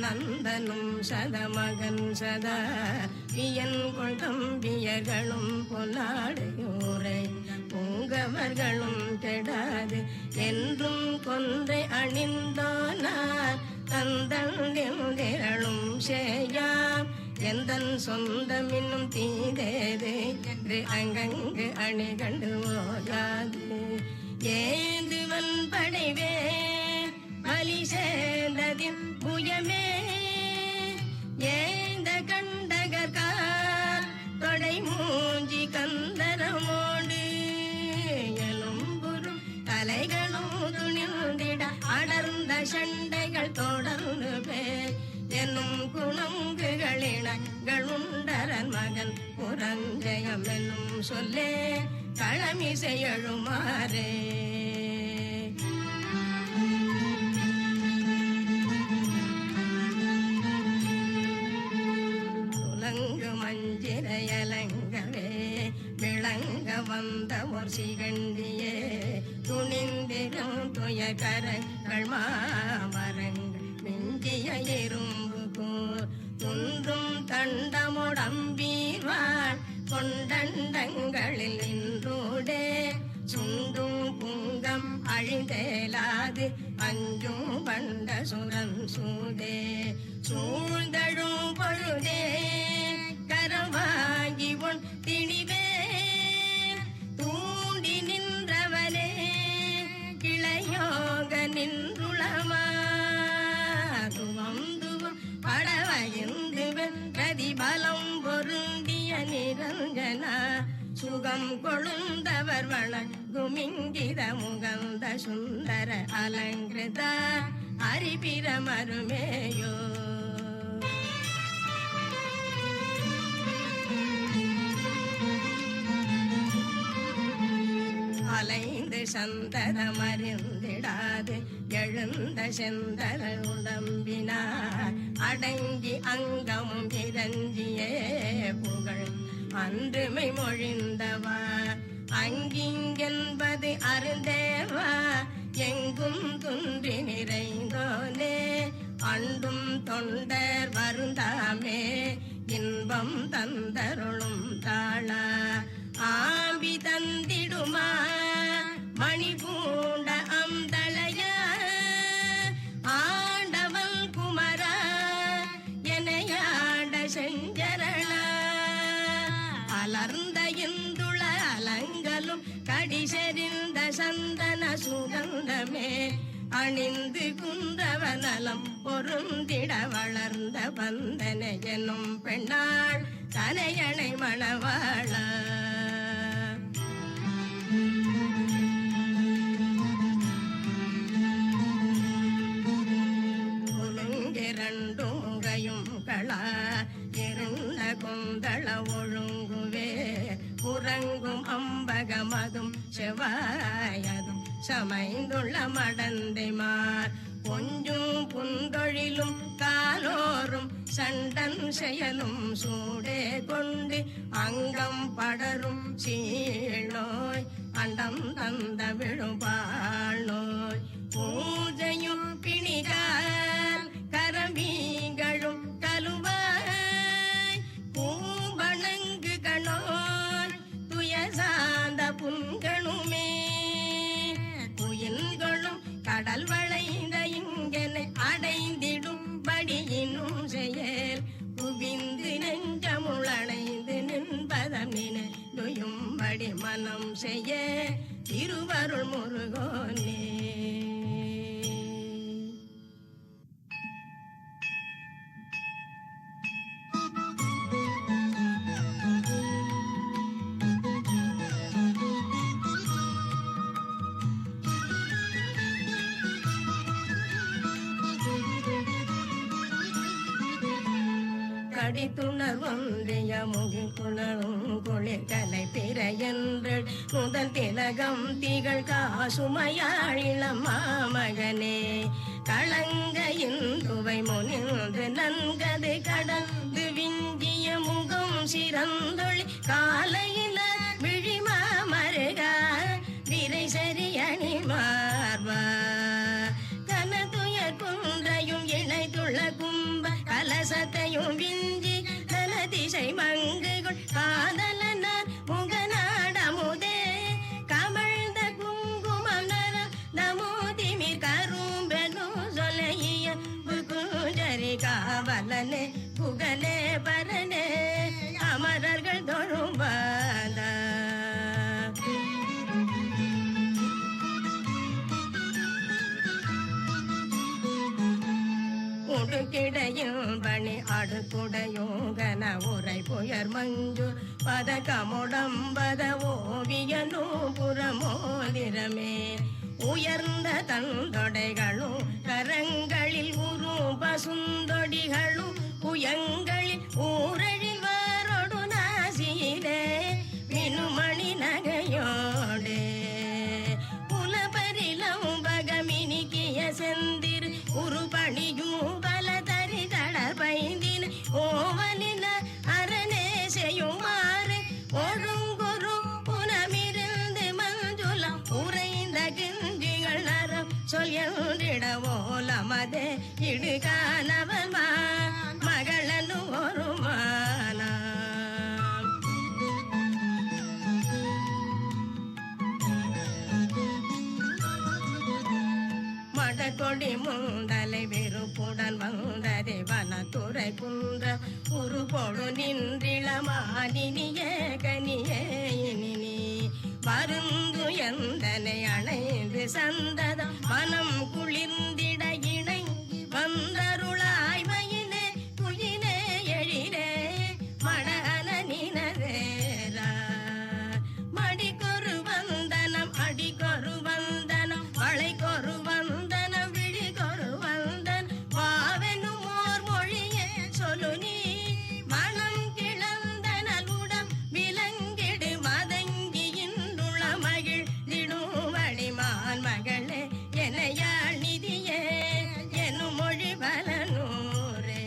நந்தனும் சதமகன் சதா வியன் கொள் தம்பியர்களும் பொன்னாடையூரை பூங்கவர்களும் கெடாது என்றும் கொன்றை அணிந்தோனார் தந்தளும் செய்யாம் எந்தன் சொந்தம் இன்னும் தீதேது என்று அங்கங்கு அணி கண்டு ஓயாது ஏந்துவன் படைவே பலி சேர்ந்ததின் புயமே ஏந்த கண்டகர் தொடை மூஞ்சி கந்தரமோடு எலும்புறும் தலைகளும் துணிந்திட அடர்ந்த சண்டைகள் தொடர்ந்து பேர் என்னும் குணங்குகளினங்கள் உண்டரன் மகன் புரஞ்சயம் என்னும் சொல்லே களமிசை எழுமாறே துலங்கு மஞ்சிரையலங்கவே விளங்க வந்த ஒரு சிகண்டியே துணிந்திரும் துயகரங்கள் மாமரங்கள் மிஞ்சிய இரும்பு கூர் துன்றும் தண்டமுடம்பீர்வாள் கொண்டண்டங்களில் நின்றூடே சுண்டும் புங்கம் அழிந்தேலாது அஞ்சும் பண்ட சுரன் சூதே சூழ்ந்தழும் பொழுதே கரவாகி உன் திணிவே தூண்டி நின்றவனே கிளையோக நின்றுளமா படவயந்துவன் பிரதிபலம் பொருந்திய நிரஞ்சன சுகம் கொழுந்தவர் வணங்குமிங்கித முகந்த சுந்தர அலங்கிருத அரிபிரமருமேயோ அலைந்து சந்தரமறிந்திடாது எழுந்த செந்தர உடம்பினார் அடங்கி அங்கமும் இறஞ்சியே புகழ் அன்றுமை மொழிந்தவா அங்கிங்கென்பது அருந்தேவா எங்கும் துன்றி நிறைந்தோனே அண்டும் தொண்டர் வருந்தாமே இன்பம் தந்தருளும் தாளா ஆம்பி தந்திடுமா மணி பூண்ட அந்தளைய ஆண்டவன் குமரா எனையாண்ட செஞ்சரண அலர்ந்த இந்துள அலங்கலும் கடிசெறிந்த சந்தன சுகந்தமே அணிந்து குந்தவனலம் பொருந்திட வளர்ந்த பந்தன எனும் பெண்ணாள் தனையணை மணவாள ஒழுங்கிரண்டும் முகையும் களா இருந்த கொந்தள ஒழுங்குவே உறங்கும் அம்பகமதும் செவ்வாயதும் சமைந்துள்ள மடந்தைமார் கொஞ்சும் புந்தொழிலும் காலோரும் சண்டன் செயலும் சூடே கொண்டு அங்கம் படரும் சீழ்நோய் அண்டம் தந்த விழுபாள் நோய் பூஜையும் பிணிகால் கரமீங்களும் கலுவாய் பூவணங்கு கணோன் துயசாந்த புண்களுமே குயில்களும் கடல் வளைந்த இங்கனை அடைந்திடும்படியினும் செயல் குவிந்து நெஞ்சமுளனைந்து நின்பதம் நினையும்படி மனம் செய்ய திருவருள் முருகோனே கடித்துணர் ஒன்றிய முகிக்குணரும் குளிர் கலை பிற என்று முதல் திலகம் திகழ் காசுமையாழிளம் மாமகனே களங்க இந்துவை முனிந்து நன்கது கடந்து விஞ்சிய முகம் சிறந்தொழி காலையில விழிமா மருகா விரை சரி அணி மார்வா கனதுயர் குன்றையும் இணைத்துள்ள கும்ப அபலனே புகனே பரனே அமரர்கள் தொழும்பாத உடுக்கிடையும் பணி அடுக்குடையோங்கன உரை புயர் மஞ்சு பதக்கமுடம்பத ஓவியனோ புறமோதிரமே உயர்ந்த தந்தொடைகளும் கரங்களில் உரும் பசுந்தொடிகளும் புயங்களில் ஊரழில் வாரோடு நாசியிலே மினுமணி நகையோடே புலபரிலம் பகமினிக்கிய செந்திரு உருபணியும் பல தரிதள பைந்தின் ஓவலின அரணே செய்யுமாறு ஒழுங்குரு புனமிருந்து மஞ்சுலம் உறைந்த கிஞ்சிகள் நரம் சொல் என்றிடவோலமதே இடுகானவன் மகளனு ஒரு மானா மடக்கொடி முந்தலை வெறுப்புடன் வந்ததே வனத்துறை குன்ற உருபொடு நின்றிளமானினியே கனியே இனி மருந்து எந்தனை அணைந்து சந்ததம் மனம் குளிர்ந்திட இணை வந்தருளாய் மயிலே குயிலே எழிலே மடன நினதேரா மடிக்கொரு வந்தனம் அடிக்கொரு வந்தனம் வளைக்கொரு வந்தனம் விழிகொரு வந்தன் வாவெனும் ஓர் மொழியே சொல்லு நீ மனம் கிளந்தனல் உடம் விலங்கிடு மதங்கியின்றுள மகிழ்ந்திடும் வழிமான் மகளே என்னையாள் நிதியே எனும் மொழி பலனூரே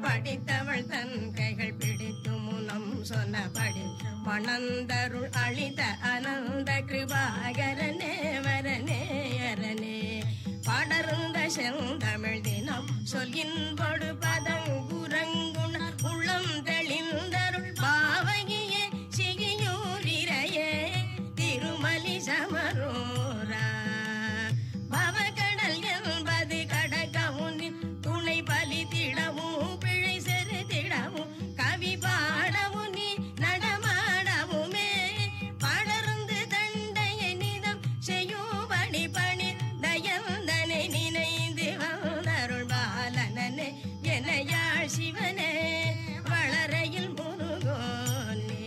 படித்தவள் தன் கைகள் பிடித்து முனம் சொன்னபடி மணந்தருள் அளித அனந்த கிருபாகரனே வரனே அரனே படர்ந்த செந்தமிழ் தினம் சொல்லின்பொடு பதங்குரங்குண உள்ளம் தெளிந்தருள் பாவகியே சிகியூரிரையே திருமலி சமரோரா பவகடல் என்பது கடக்கவும் துணை பலித்திடவும் பிழை செருத்திடவும் கவி பாடவும் நீ நடமாடவுமே படர்ந்து தண்டையை நிதம் செய்யும்படி பணி தயந்தனை நினைந்து வந்தருள் பாலனே என்னையாள் சிவனே வளரையில் முருகோனே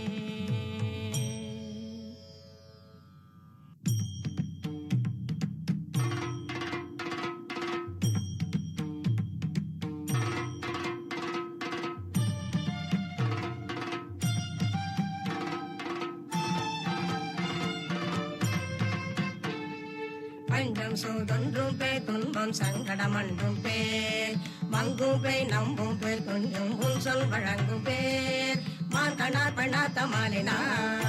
பஞ்சம் சூதொன்றும் பேர் துன்பம் சங்கடம் அன்றும் பேர் மங்கும் பேர் நம்பும் பேர் துஞ்சும் உன் சொல் வழங்கும் பேர் மாங்கனார் பண்ணாத்த மாலினார்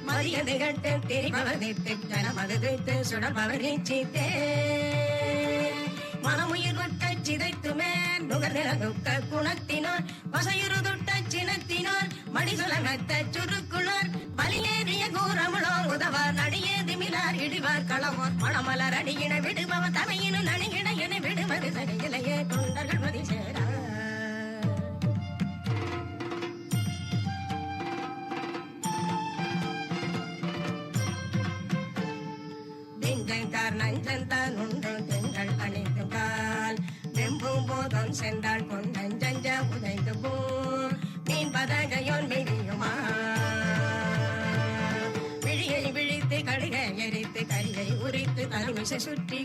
மரியதை கட்டு திரிபவதித்து ஜனமதுத்து சுடர்பவர் நீச்சித்தே மனமுயிர் விட்ட சிதைத்துமே நுகர்நில துக்க குணத்தினோர் வசையுறுதுட்ட சினத்தினோர் மடிசுலகத்த சுருக்குளோர் பலியேறிய கூறமுளோ உதவார் நடியேதி மிலார் இடிவார் களவோர் மணமலர் அடியின விடுபவ தமையினும் நணிகிட என விடுவது சரியிலையே தொண்டர்கள் மதி சேரா நெஞ்சங்கார் நஞ்சந்தான் உண்டு திங்கள் அணிந்து கால் வெம்பும் போதும் சென்றால் கொண்டஞ்சஞ்ச உதைந்து போர் மீன் பதகையோன் மிழியுமா விழியை விழித்து கடுகை எரித்து கையை உரித்து தருமிசை சுற்றி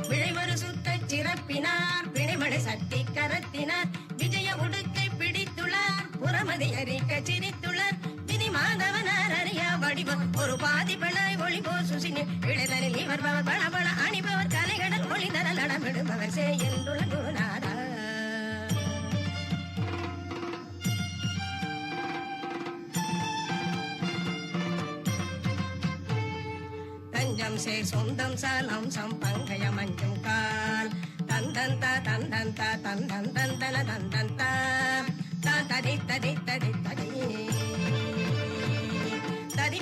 விழைவரு சுத்த சிறப்பினார் பிணைமடை சட்டி கரத்தினார் விஜய உடுக்கை பிடித்துள்ளார் புறமதி அறிக்க சிரித்துள்ளார் விதி மாதவனார் அறியா வடிவம் ஒரு பாதி பிழாய் ஒளிபோர் சுசினி இடைதலில் இவர் பவர் பணபண அணிபவர் கலைகடல் ஒளி தர நடமிடுபவர் சே என்றுள்ள குருநாதா தஞ்சம் சேர் சொந்தம் சாலம் சம்பங்கய மஞ்சும் கால் தந்தந்த தந்தந்த தந்தன் தந்தன தந்தந்த தடி தடி தடி தடி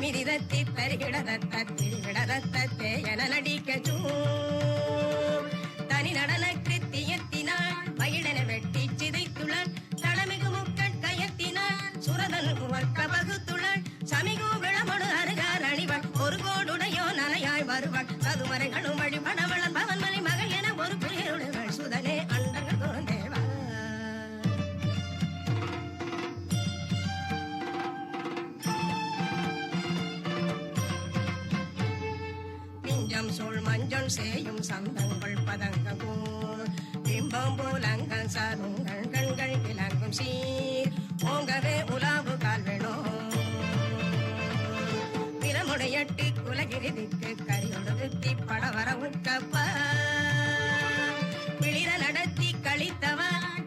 திமிரிதத்தி தரிகிடதத்தே என நடிக்க தனி நடன கிருத்தியத்தினாள் மயிலென வெட்டி சிதைத்துள்ளாள் தடமிகு முக்கட் கயத்தினாள் சுரதன் உவக்க வகுத்துள்ளாள் சமிகு விளமொடு அருகார் அணிவாள் ஒரு கோடுடையோ நலையாய் வருவாள் சதுமறைகளும் வழிபடவளன் பவன் மலை மகள் என ஒரு பேருடைகள் சுதனே அண்டங்கள் தோன்றேவா சோழ் மஞ்சள் சேயும் சந்தங்கள் பதங்கூர் பிம்பம் போலங்கள் சாருங்கள் கண்கள் இலங்கும் சீர் ஓங்கவே உலாவு கால்வெளோ பிரமுடையட்டு குலகிரிதிக்கு கரியோடு படவர உட்கப்ப பிளிர நடத்தி கழித்தவ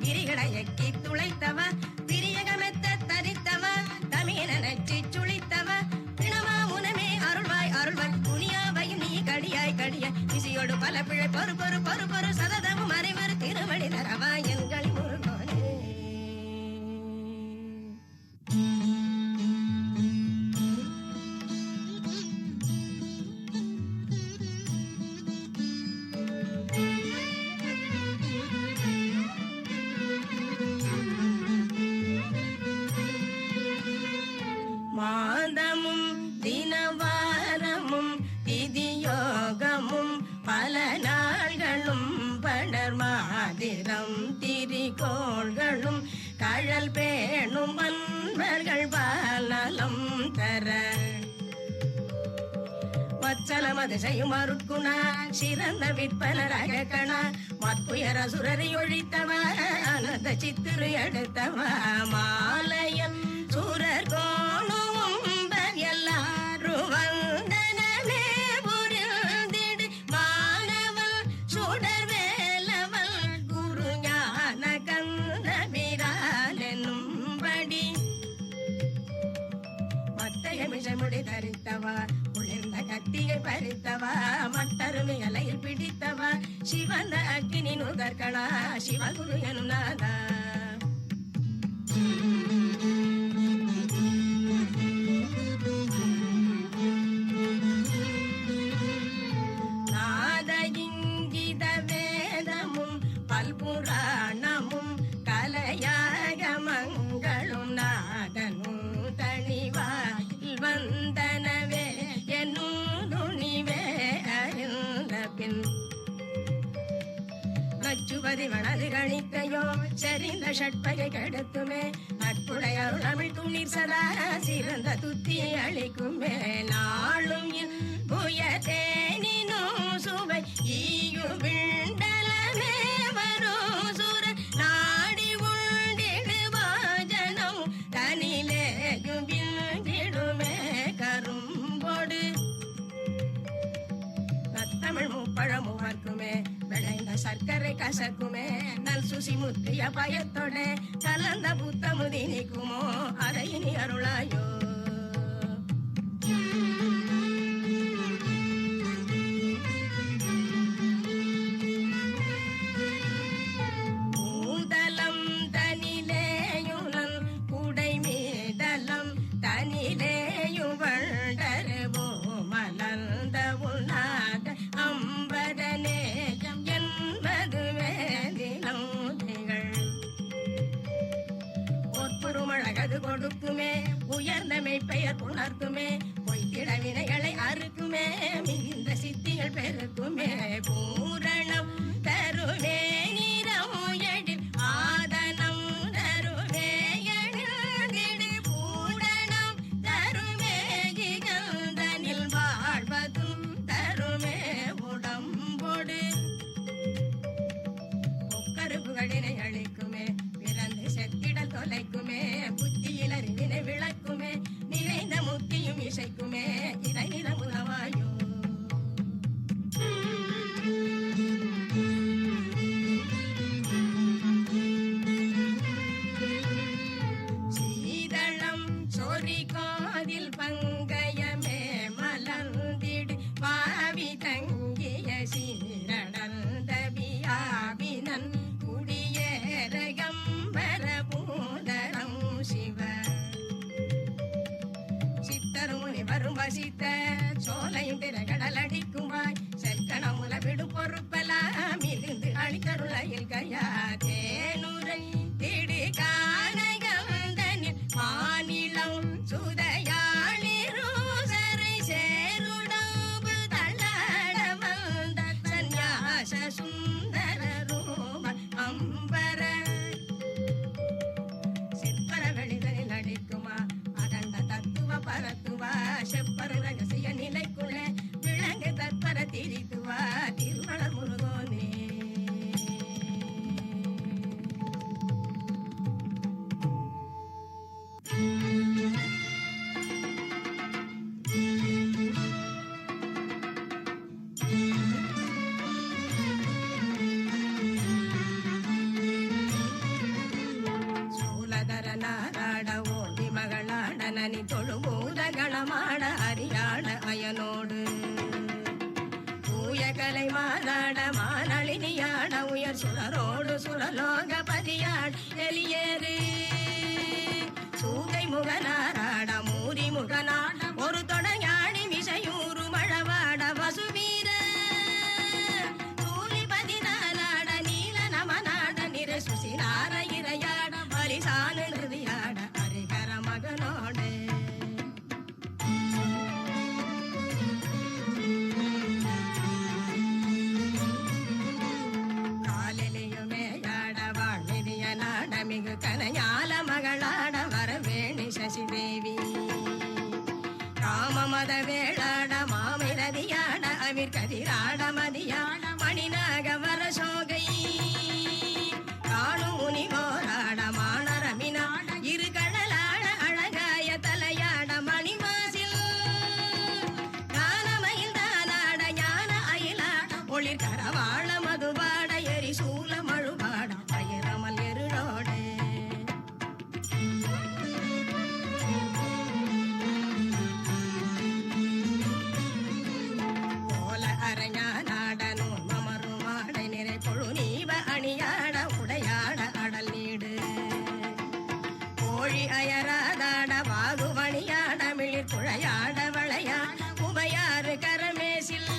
கிரிகடையக்கி துளைத்தவ பிரியகமெத்த தரித்தவ தமிழ நச்சி சுழித்தவ பிணமா உனமே அருள்வாய் அருள்வாய் துணியாவையும் நீ கடியாய் கடியாய் இசையோடு பல பிழை பொறு பொறு பொறு பொறு சததமும் மறைமறு திருமணி தரவா என்கள் முருகோனே மாதமும் தினவாரமும் திதியோகமும் பல நாள்களும் படர் மாதிரம் திரிகோள்களும் கழல் பேணும் அன்பர்கள் பாலலம் தர வச்சலமது செய்யும் அருட்குணா சிறந்த விற்பனராக கணா மற்புயர சுரரை ஒழித்தவ அனந்த சித்திரு எடுத்தவ மாலையன் சூரர் கோணுவும் எல்லாரும் வந்தனமே புரிந்திடு மாணவன் சுடர் வேலவன் குரு ஞான கந்தபிரான் என்னும்படி மத்தைய மிஷமுடி தரித்தவா குளிர்ந்த கத்தியை பறித்தவா மட்டருமி அலையில் பிடித்தவா சிவந்த அக்கினி நுதற்களா சிவகுரு எனும் நாதா நாத இங்கித வேதமும் பல்புராணமும் கலையாக மங்களும் நாதனும் தனிவாயில் வந்தனவே என்னும் துணிவே அறிந்த பின் நச்சுவதி வனது கணித்தையோ சரிந்த ஷட்பகை கெடுத்துமே அற்புடைய அருளமிழ் துணிர் சதா சிறந்த துத்தி அளிக்குமே நாளும் புய தேனினும் சுவை ஈயு விண்டலமே வரும் சுர நாடி உண்டிடு வாஜனம் தனிலேயும் விண்டிடுமே கரும்போடு தமிழ் முப்பழமும் வர்க்குமே விளைந்த சர்க்கரை கசக்குமே நல் சுசி முத்திய பயத்தோட கலந்த புத்தமுதி நீக்குமோ அதை இனி அருளாயோ பூதலம் தனிலேயும் குடை மீதலம் தனிலேயும் வண்டருவோ மலர்ந்த உள்நாத அம்பரநேயம் என்பது வேதிலம் திகழ் பொற்புருமழகது கொடுக்குமே உயர்ந்த மெய்ப்பெயர் உணர்த்துமே பொய்த்திட வினைகளை அறுக்குமே மிகுந்த சித்திகள் பெருக்குமே பூரணம் தருவே நிறம் எழில் ஆதனம் தருவே எழில் பூரணம் தருமே இகழ்ந்தனில் வாழ்வதும் தருமே உடம்போடு பொக்கருப்புகளினை அளிக்குமே பிறந்து செத்திடல் தொலைக்குமே புத்தியில் அறிவினை விளக்குமே நிறைந்த முத்தியும் இசைக்குமே இதை நில உதவாயோ பதியாட உயர் சுரரோடு சுரலோக பதியாட எலியேறு சூகை முகனாராட மூரி முகனாட ஒரு தொடஞாடி மிசையூறு மழவாட வசுவீர தூலி பதினாலாட நீல நமநாட நிற சுசிலார இரையாட பரிசான நிறுதியாட ஹரிகர மகனோடு காலிலையுமேயாட வாழ்நிதிய நாட மிகு கனையால மகளாட வரவேணி சசிதேவி காமமத வேளாட மாமிரதியாட அமீர் கதிராட மதியாட மணிநாக வரசோகை காணும் முனிவோராட மானரமினாட இரு கடலாட அழகாய தலையாட மணிமாசில் காலமயில் தானாட ஞான அயிலாட ஒளிர் கரவாழ மதுபாட எரிசூல மழுபாட அயரமல் எருளோடு கோல அரஞானாட நூன்மமருமாட நிறை கொழு நீவ அணியாட உடையாட அடல் நீடு கோழி அயராதாட வாகுவணியாட மிளிர் குழையாட வளையாட உபயாறு கரமேசில்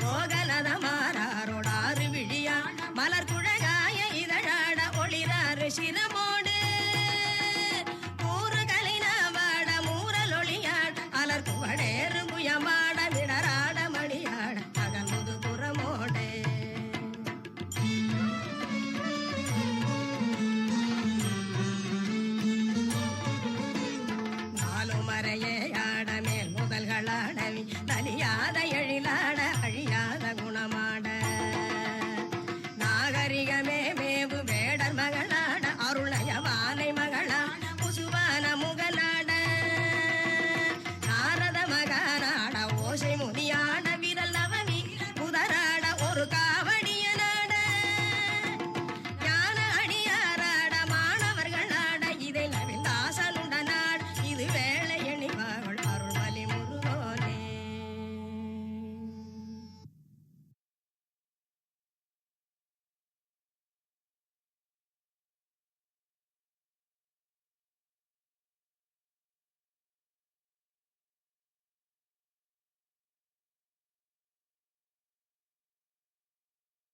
கோகலத மாறாரோடாறு விழியாட மலர் குழகாய இதழாட ஒளிராறு சிறு